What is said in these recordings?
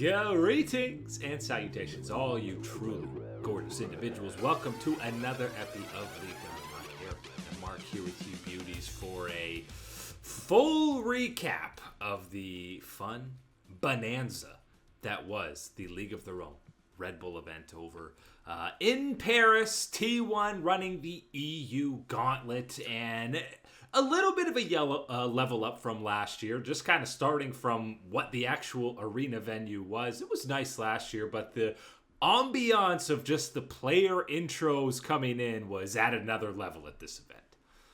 Greetings and salutations, all you truly gorgeous individuals. Welcome to another epi of League of Mark here. And Mark here with you beauties for a full recap of the fun bonanza that was the League of Their Own Red Bull event over in Paris. T1 running the EU gauntlet, and a little bit of a level up from last year, just kind of starting from what the actual arena venue was. It was nice last year, but the ambiance of just the player intros coming in was at another level at this event.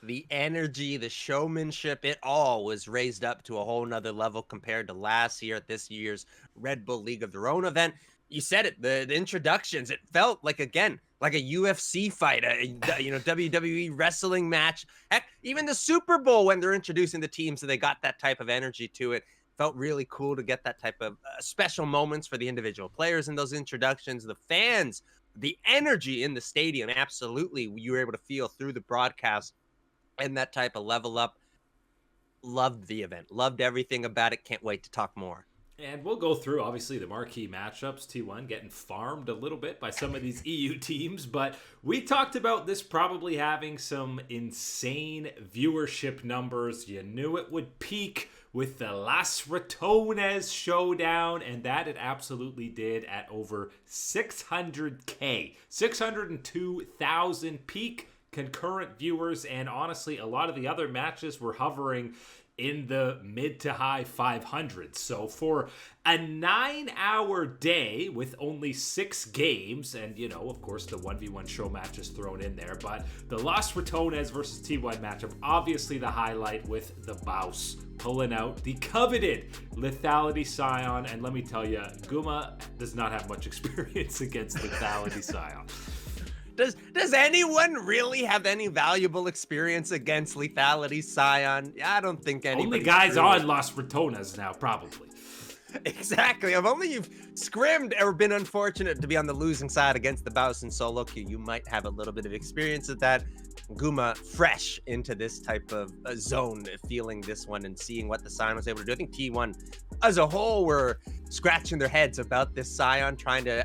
The energy, the showmanship, it all was raised up to a whole nother level compared to last year at this year's Red Bull League of Their Own event. You said it, the introductions, it felt like, again, like a UFC fight, a WWE wrestling match. Heck, even the Super Bowl, when they're introducing the teams, so they got that type of energy to it. Felt really cool to get that type of special moments for the individual players in those introductions. The fans, the energy in the stadium, absolutely, you were able to feel through the broadcast and that type of level up. Loved the event, loved everything about it. Can't wait to talk more. And we'll go through, obviously, the marquee matchups. T1 getting farmed a little bit by some of these EU teams. But we talked about this probably having some insane viewership numbers. You knew it would peak with the Las Ratones showdown. And that it absolutely did at over 600K. 602,000 peak concurrent viewers. And honestly, a lot of the other matches were hovering in the mid to high 500s. So for a 9-hour day with only 6 games, and of course the 1v1 show matches thrown in there, but the Las Ratones versus T1 matchup, obviously the highlight with the Baus pulling out the coveted Lethality Sion. And let me tell you, Guma does not have much experience against Lethality Sion. Does anyone really have any valuable experience against Lethality Sion? I don't think anybody. Only guys on Las Ratones now, probably. Exactly. If only you've scrimmed or been unfortunate to be on the losing side against the Baus in solo queue, you might have a little bit of experience with that. Guma fresh into this type of zone, feeling this one and seeing what the Sion was able to do. I think T1 as a whole were scratching their heads about this Sion, trying to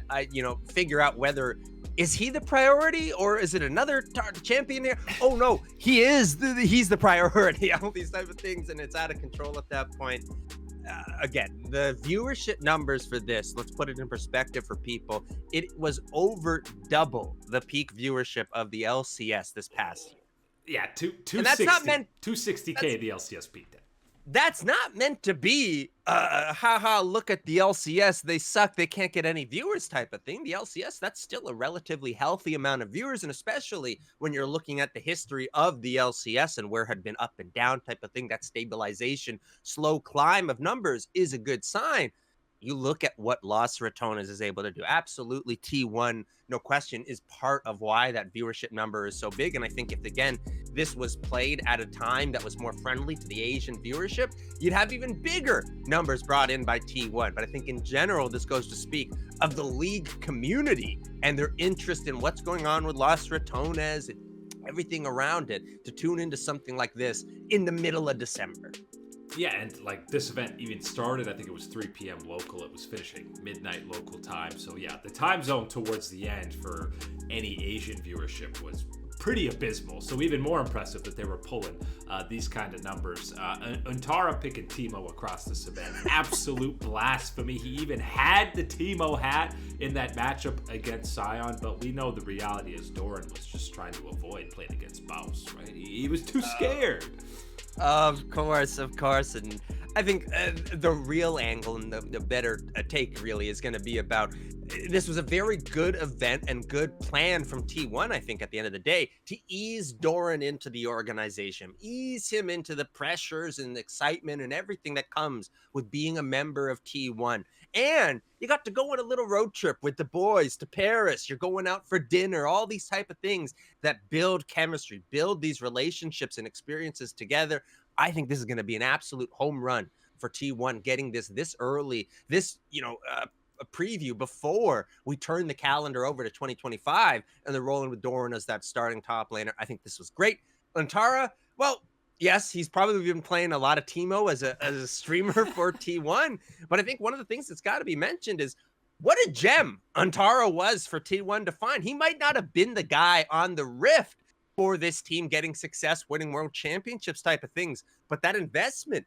figure out whether is he the priority or is it another champion here? Oh no, he's the priority. All these type of things, and it's out of control at that point. Again, the viewership numbers for this, let's put it in perspective for people. It was over double the peak viewership of the LCS this past year. Yeah, 260K the LCS peaked at. That's not meant to be look at the LCS, they suck, they can't get any viewers type of thing. The LCS, that's still a relatively healthy amount of viewers, and especially when you're looking at the history of the LCS and where it had been up and down type of thing, that stabilization, slow climb of numbers is a good sign. You look at what Las Ratones is able to do. Absolutely, T1, no question, is part of why that viewership number is so big. And I think if, again, this was played at a time that was more friendly to the Asian viewership, you'd have even bigger numbers brought in by T1. But I think in general, this goes to speak of the league community and their interest in what's going on with Las Ratones and everything around it to tune into something like this in the middle of December. Yeah, and this event even started, I think it was 3 p.m. local. It was finishing midnight local time. So yeah, the time zone towards the end for any Asian viewership was pretty abysmal. So even more impressive that they were pulling these kind of numbers. Untara picking Teemo across this event. Absolute blasphemy. He even had the Teemo hat in that matchup against Sion, but we know the reality is Doran was just trying to avoid playing against Baus, right? He was too scared. Of course. And I think the real angle and the better take really is going to be about this was a very good event and good plan from T1, I think, at the end of the day, to ease Doran into the organization, ease him into the pressures and excitement and everything that comes with being a member of T1. And you got to go on a little road trip with the boys to Paris. You're going out for dinner, all these type of things that build chemistry, build these relationships and experiences together. I think this is going to be an absolute home run for T1, getting this early, a preview before we turn the calendar over to 2025 and they're rolling with Doran as that starting top laner. I think this was great. Untara, well, Yes, he's probably been playing a lot of Teemo as a streamer for T1. But I think one of the things that's got to be mentioned is what a gem Antara was for T1 to find. He might not have been the guy on the Rift for this team getting success, winning world championships type of things, but that investment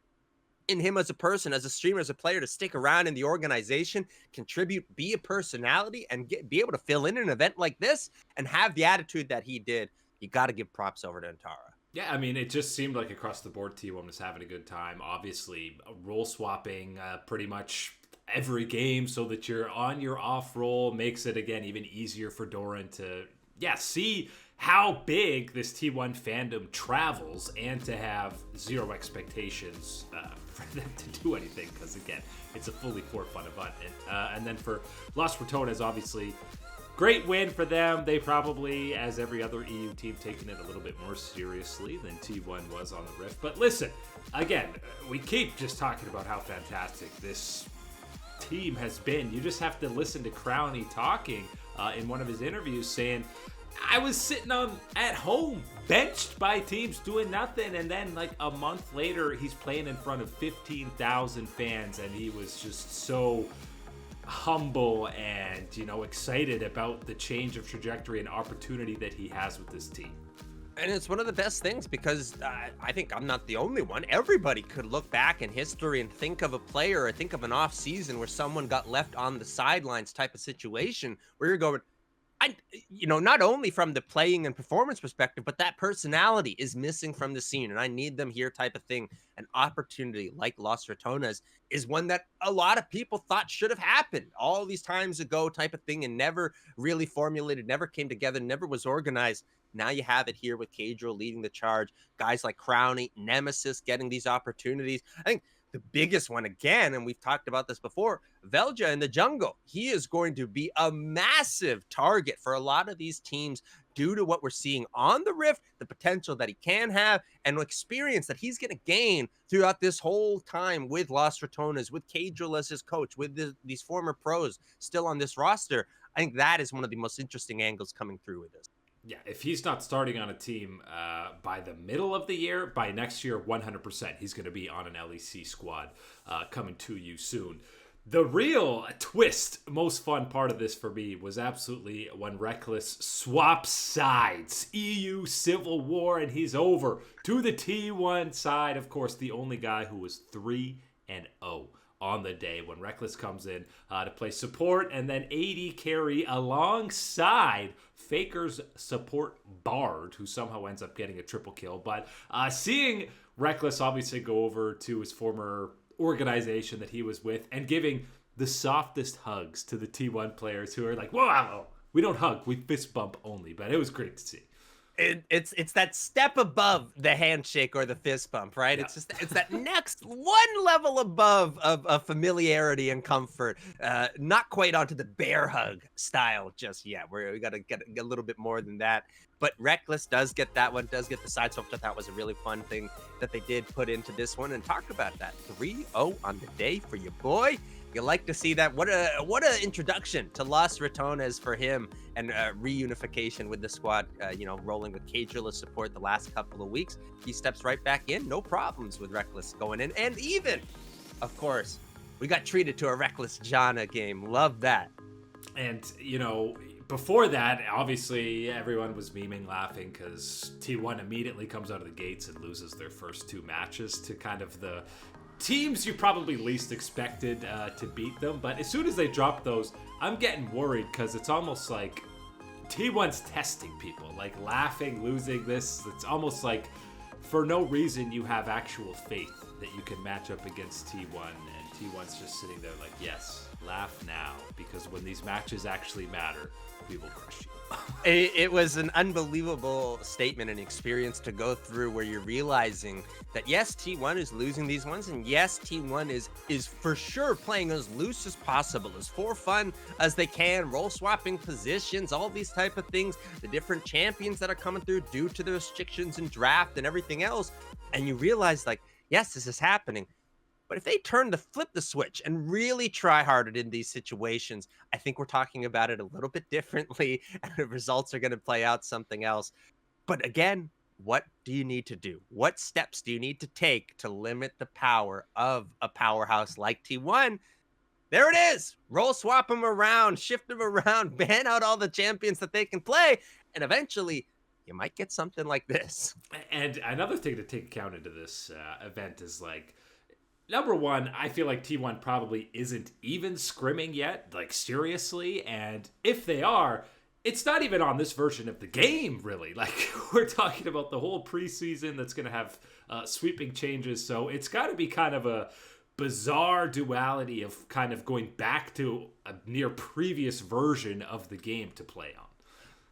in him as a person, as a streamer, as a player to stick around in the organization, contribute, be a personality, and be able to fill in an event like this and have the attitude that he did, you got to give props over to Antara. Yeah, I mean, it just seemed like across the board, T1 was having a good time. Obviously, role swapping pretty much every game so that you're on your off roll makes it, again, even easier for Doran to, see how big this T1 fandom travels and to have zero expectations for them to do anything because, again, it's a fully for fun event. And then for Las Ratones, obviously, great win for them. They probably, as every other EU team, taken it a little bit more seriously than T1 was on the Rift. But listen, again, we keep just talking about how fantastic this team has been. You just have to listen to Crowney talking in one of his interviews saying, I was sitting at home, benched by teams doing nothing, and then like a month later, he's playing in front of 15,000 fans, and he was just so humble and excited about the change of trajectory and opportunity that he has with this team. And it's one of the best things because I think I'm not the only one. Everybody could look back in history and think of a player or think of an off season where someone got left on the sidelines type of situation where you're going, not only from the playing and performance perspective, but that personality is missing from the scene and I need them here type of thing. An opportunity like Las Ratones is one that a lot of people thought should have happened all these times ago type of thing and never really formulated, never came together, never was organized. Now you have it here with Caedrel leading the charge, guys like Crowney, Nemesis getting these opportunities. I think the biggest one again, and we've talked about this before, Velja in the jungle. He is going to be a massive target for a lot of these teams due to what we're seeing on the Rift, the potential that he can have, and experience that he's going to gain throughout this whole time with Las Ratones, with Caedrel as his coach, with these former pros still on this roster. I think that is one of the most interesting angles coming through with this. Yeah, if he's not starting on a team by the middle of the year, by next year, 100%, he's going to be on an LEC squad coming to you soon. The real twist, most fun part of this for me was absolutely when Reckless swaps sides. EU Civil War, and he's over to the T1 side. Of course, the only guy who was 3-0 on the day when Reckless comes in to play support and then AD carry alongside Faker's support Bard, who somehow ends up getting a triple kill. But seeing Reckless obviously go over to his former organization that he was with and giving the softest hugs to the T1 players who are like, whoa, we don't hug, we fist bump only. But it was great to see. It's that step above the handshake or the fist bump, right? Yeah. It's that next one level above of familiarity and comfort. Not quite onto the bear hug style just yet. We got to get a little bit more than that. But Reckless does get that one, does get the side swap, which I thought was a really fun thing that they did put into this one and talk about that. 3-0 on the day for your boy. You like to see that. What a introduction to Las Ratones for him and reunification with the squad, rolling with Caedrel as support the last couple of weeks. He steps right back in. No problems with Reckless going in. And even, of course, we got treated to a Reckless Janna game. Love that. And, before that, obviously, everyone was memeing, laughing, because T1 immediately comes out of the gates and loses their first 2 matches to kind of the teams you probably least expected to beat them. But as soon as they drop those, I'm getting worried because it's almost like T1's testing people, like laughing, losing this. It's almost like for no reason you have actual faith that you can match up against T1, and T1's just sitting there like, yes, laugh now, because when these matches actually matter, we will crush you. It was an unbelievable statement and experience to go through where you're realizing that yes, T1 is losing these ones, and yes, T1 is for sure playing as loose as possible, as for fun as they can, role swapping positions, all these type of things, the different champions that are coming through due to the restrictions and draft and everything else, and you realize like, yes, this is happening. But if they flip the switch and really try harder in these situations, I think we're talking about it a little bit differently and the results are going to play out something else. But again, what do you need to do? What steps do you need to take to limit the power of a powerhouse like T1? There it is. Roll swap them around, shift them around, ban out all the champions that they can play, and eventually you might get something like this. And another thing to take account into this event is like, number one, I feel like T1 probably isn't even scrimming yet, like seriously. And if they are, it's not even on this version of the game, really. Like, we're talking about the whole preseason that's going to have sweeping changes. So it's got to be kind of a bizarre duality of kind of going back to a near previous version of the game to play on.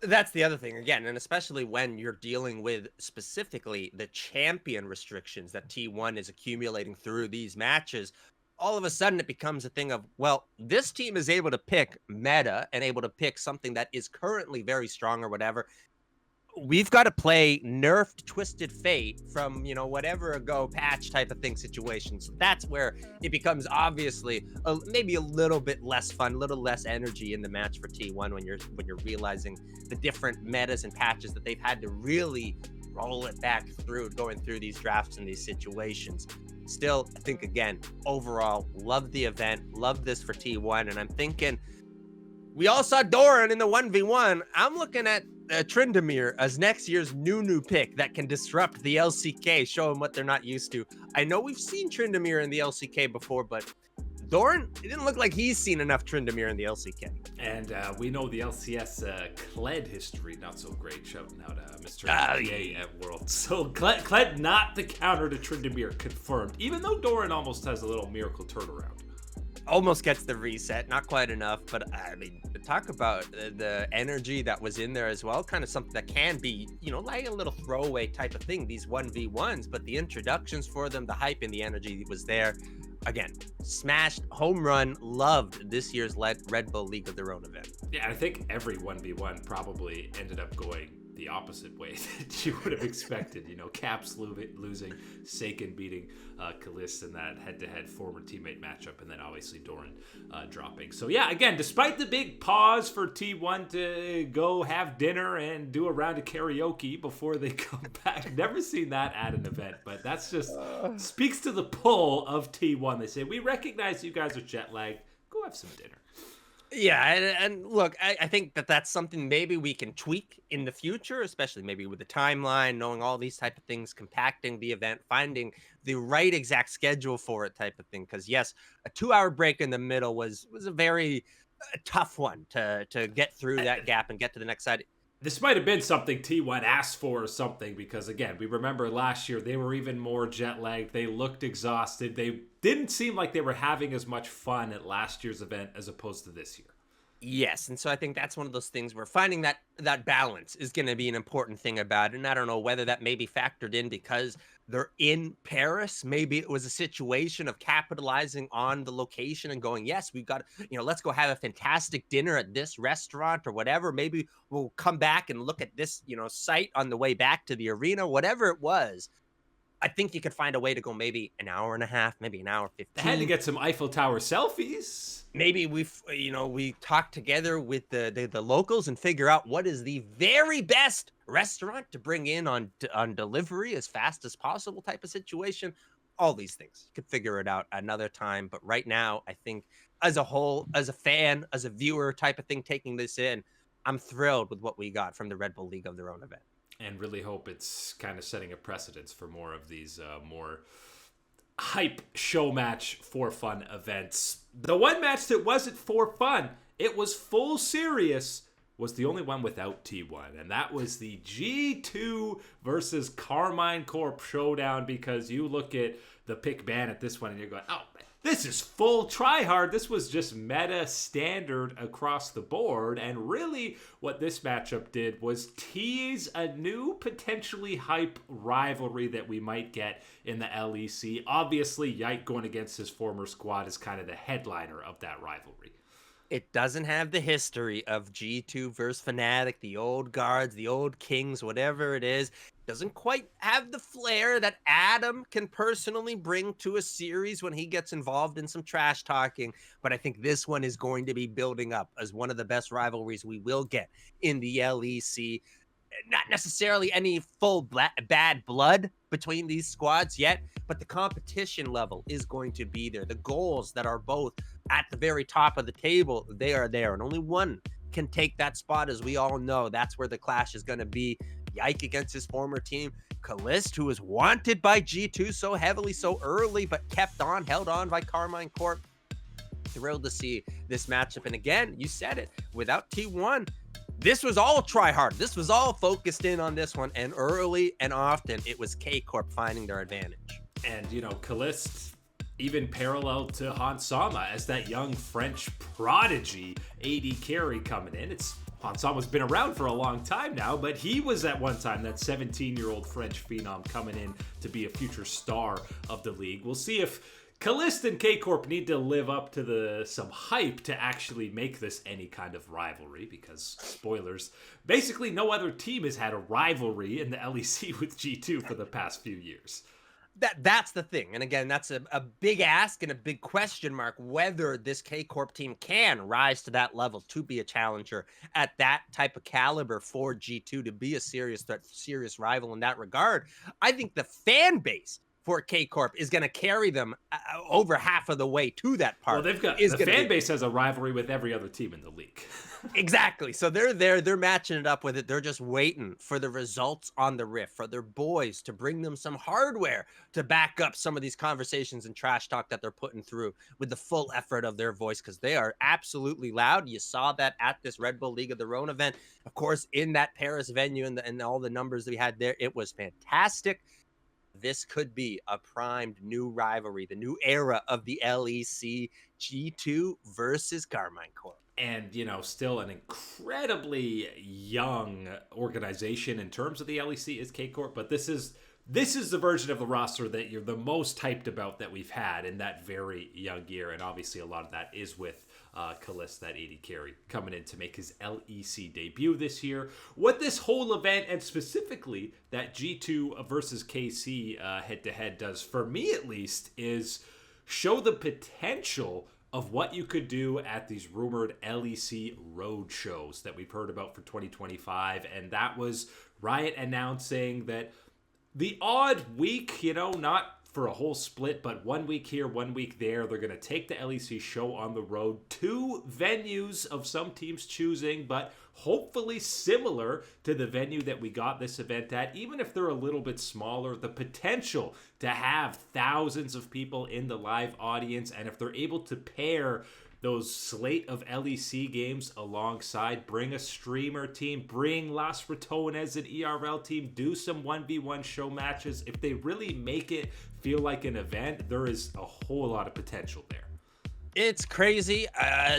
That's the other thing again, and especially when you're dealing with specifically the champion restrictions that T1 is accumulating through these matches. All of a sudden it becomes a thing of, well, this team is able to pick meta and able to pick something that is currently very strong or whatever. We've got to play nerfed Twisted Fate from, whatever ago patch type of thing situation. So that's where it becomes obviously maybe a little bit less fun, a little less energy in the match for T1 when you're realizing the different metas and patches that they've had to really roll it back through, going through these drafts and these situations. Still, I think again, overall, love the event, love this for T1, and I'm thinking we all saw Doran in the 1v1. I'm looking at Tryndamere as next year's new pick that can disrupt the LCK, show them what they're not used to. I know we've seen Tryndamere in the LCK before, but Doran, it didn't look like he's seen enough Tryndamere in the LCK. And we know the LCS Kled history, not so great. Shouting out Mr. PA at World. So Kled not the counter to Tryndamere, confirmed, even though Doran almost has a little miracle turnaround. Almost gets the reset, not quite enough, but I mean, talk about the energy that was in there as well, kind of something that can be, like a little throwaway type of thing, these 1v1s, but the introductions for them, the hype and the energy was there. Again, smashed, home run, loved this year's Red Bull League of Their Own event. Yeah, I think every 1v1 probably ended up going the opposite way that you would have expected. Caps losing, Saken beating Kalist in that head-to-head former teammate matchup, and then obviously Doran dropping. So yeah, again, despite the big pause for T1 to go have dinner and do a round of karaoke before they come back, never seen that at an event, but that's just speaks to the pull of T1. They say, we recognize you guys are jet lagged, go have some dinner. Yeah, and look, I think that's something maybe we can tweak in the future, especially maybe with the timeline, knowing all these type of things, compacting the event, finding the right exact schedule for it type of thing. Because yes, a 2-hour break in the middle was a very tough one to get through that gap and get to the next side. This might have been something T1 asked for or something, because again, we remember last year they were even more jet lagged. They looked exhausted. They didn't seem like they were having as much fun at last year's event as opposed to this year. Yes, and so I think that's one of those things where finding that balance is going to be an important thing about it. And I don't know whether that may be factored in because they're in Paris. Maybe it was a situation of capitalizing on the location and going, yes, we've got, let's go have a fantastic dinner at this restaurant or whatever. Maybe we'll come back and look at this, site on the way back to the arena, whatever it was. I think you could find a way to go maybe an hour and a half, maybe an hour 15. They had to get some Eiffel Tower selfies. Maybe we talk together with the locals and figure out what is the very best restaurant to bring in on delivery as fast as possible type of situation. All these things. You could figure it out another time. But right now, I think as a whole, as a fan, as a viewer type of thing, taking this in, I'm thrilled with what we got from the Red Bull League of Their Own event. And really hope it's kind of setting a precedence for more of these more hype show match for fun events. The one match that wasn't for fun, it was full serious, was the only one without T1, and that was the G2 versus Carmine Corp showdown, because you look at the pick ban at this one and you're going, oh, this is full tryhard. This was just meta standard across the board. And really what this matchup did was tease a new potentially hype rivalry that we might get in the LEC. Obviously, Yike going against his former squad is kind of the headliner of that rivalry. It doesn't have the history of G2 versus Fnatic, the old guards, the old kings, whatever it is. Doesn't quite have the flair that Adam can personally bring to a series when he gets involved in some trash talking. But I think this one is going to be building up as one of the best rivalries we will get in the LEC. not necessarily any full bad blood between these squads yet, but the competition level is going to be there. The goals that are both at the very top of the table, they are there, and only one can take that spot, as we all know. That's where the clash is going to be. Yike against his former team, Callist, who was wanted by G2 so heavily, so early, but kept on, held on by Carmine Corp. Thrilled to see this matchup. And again, you said it, without T1, this was all try hard. This was all focused in on this one, and early and often it was K Corp finding their advantage. And, you know, Callist, even parallel to Hans Sama as that young French prodigy AD carry coming in. Hans Sama's been around for a long time now, but he was at one time that 17-year-old French phenom coming in to be a future star of the league. We'll see if Callist and K-Corp need to live up to some hype to actually make this any kind of rivalry, because, spoilers, basically no other team has had a rivalry in the LEC with G2 for the past few years. That's the thing. And again, that's a big ask and a big question mark, whether this K-Corp team can rise to that level to be a challenger at that type of caliber for G2, to be a serious threat, serious rival in that regard. I think the fan base for K-Corp is going to carry them over half of the way to that part. Well, they've got the fan base has a rivalry with every other team in the league. Exactly. So they're there, they're matching it up with it. They're just waiting for the results on the Rift, for their boys to bring them some hardware to back up some of these conversations and trash talk that they're putting through with the full effort of their voice, because they are absolutely loud. You saw that at this Red Bull League of Their Own event, of course, in that Paris venue, and all the numbers that we had there. It was fantastic. This could be a primed new rivalry, the new era of the LEC, G2 versus Carmine Corp. And, you know, still an incredibly young organization in terms of the LEC is K-Corp, but this is the version of the roster that you're the most hyped about that we've had in that very young year. And obviously a lot of that is with Callist, that AD carry, coming in to make his LEC debut this year. What this whole event, and specifically that G2 versus KC head-to-head does, for me at least, is show the potential of what you could do at these rumored LEC roadshows that we've heard about for 2025. And that was Riot announcing that the odd week, you know, not for a whole split, but 1 week here, 1 week there, they're going to take the LEC show on the road, 2 venues of some teams choosing, but hopefully similar to the venue that we got this event at, even if they're a little bit smaller. The potential to have thousands of people in the live audience, and if they're able to pair those slate of LEC games alongside, bring a streamer team, bring Las Ratones an ERL team, do some 1v1 show matches. If they really make it feel like an event, there is a whole lot of potential there. It's crazy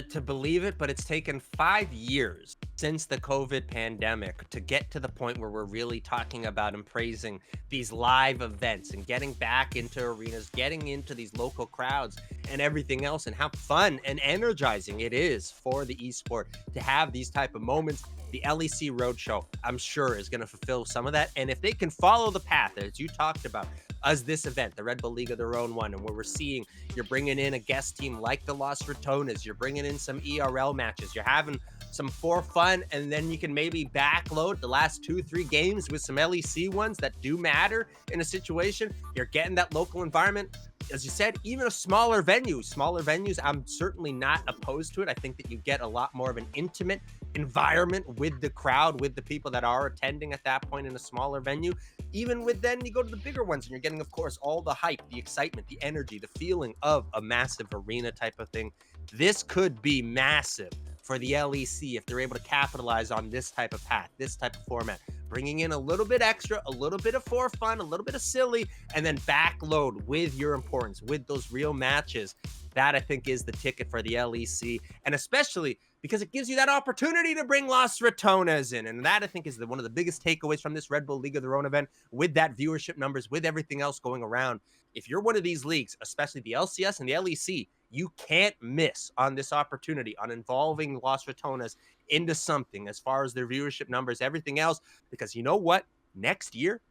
to believe it, but it's taken 5 years since the COVID pandemic to get to the point where we're really talking about and praising these live events and getting back into arenas, getting into these local crowds and everything else, and how fun and energizing it is for the esport to have these type of moments. The LEC Roadshow, I'm sure, is going to fulfill some of that. And if they can follow the path, as you talked about, as this event, the Red Bull League of Their Own one, and where we're seeing you're bringing in a guest team like the Las Ratones, you're bringing in some ERL matches, you're having some for fun, and then you can maybe backload the last 2-3 games with some LEC ones that do matter in a situation. You're getting that local environment. As you said, even a smaller venues, I'm certainly not opposed to it. I think that you get a lot more of an intimate environment with the crowd, with the people that are attending at that point in a smaller venue. Even with then you go to the bigger ones and you're getting, of course, all the hype, the excitement, the energy, the feeling of a massive arena type of thing. This could be massive for the LEC if they're able to capitalize on this type of path, this type of format, bringing in a little bit extra, a little bit of for fun, a little bit of silly, and then backload with your importance, with those real matches. That, I think, is the ticket for the LEC, and especially because it gives you that opportunity to bring Las Ratones in. And that, I think, is one of the biggest takeaways from this Red Bull League of Their Own event, with that viewership numbers, with everything else going around. If you're one of these leagues, especially the LCS and the LEC, you can't miss on this opportunity on involving Las Ratones into something as far as their viewership numbers, everything else, because you know what? Next year,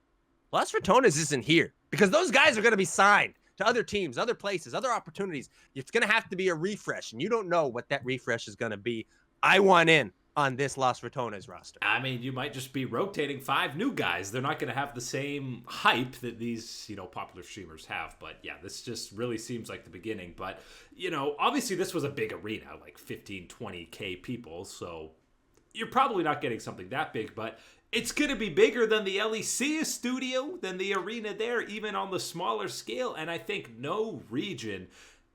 Las Ratones isn't here because those guys are going to be signed to other teams, other places, other opportunities. It's going to have to be a refresh, and you don't know what that refresh is going to be. I want in on this Las Ratones roster. I mean, you might just be rotating 5 new guys. They're not going to have the same hype that these, popular streamers have. But yeah, this just really seems like the beginning. But, obviously this was a big arena, like 15, 20K people. So you're probably not getting something that big, but it's going to be bigger than the LEC studio, than the arena there, even on the smaller scale. And I think no region,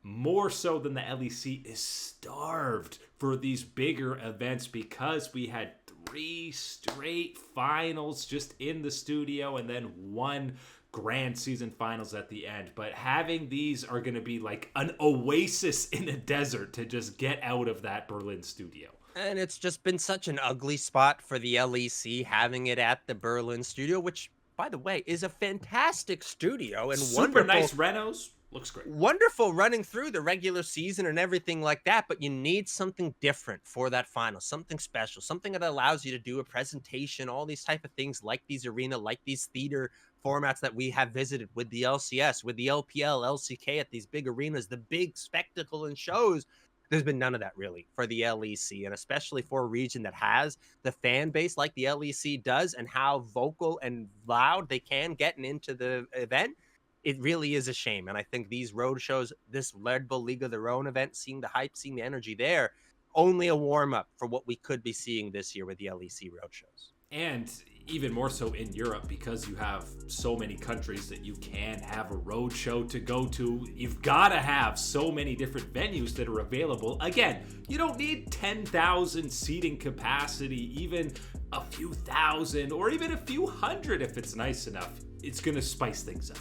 more so than the LEC, is starved for these bigger events, because we had 3 straight finals just in the studio and then 1 grand season finals at the end. But having these are going to be like an oasis in a desert to just get out of that Berlin studio. And it's just been such an ugly spot for the LEC, having it at the Berlin studio, which, by the way, is a fantastic studio and super wonderful. Nice renos. Looks great. Wonderful running through the regular season and everything like that, but you need something different for that final, something special, something that allows you to do a presentation, all these type of things, like these arena, like these theater formats that we have visited with the LCS, with the LPL, LCK at these big arenas, the big spectacle and shows. There's been none of that really for the LEC, and especially for a region that has the fan base like the LEC does, and how vocal and loud they can get into the event. It really is a shame. And I think these road shows, this Red Bull League of Their Own event, seeing the hype, seeing the energy there, only a warm-up for what we could be seeing this year with the LEC road shows. And even more so in Europe, because you have so many countries that you can have a road show to go to. You've got to have so many different venues that are available. Again, you don't need 10,000 seating capacity, even a few thousand, or even a few hundred if it's nice enough. It's going to spice things up.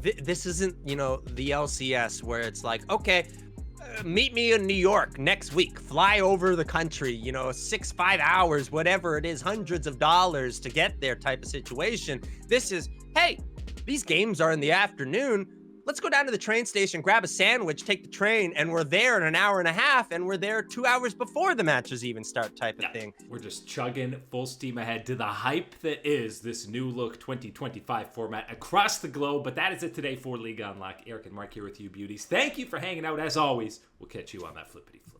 This isn't, the LCS where it's like, okay, meet me in New York next week, fly over the country, 5 hours, whatever it is, hundreds of dollars to get there type of situation. This is, hey, these games are in the afternoon. Let's go down to the train station, grab a sandwich, take the train, and we're there in an hour and a half, and we're there 2 hours before the matches even start type of thing. We're just chugging full steam ahead to the hype that is this new look 2025 format across the globe. But that is it today for League Unlock. Eric and Mark here with you, beauties. Thank you for hanging out as always. We'll catch you on that flippity flip.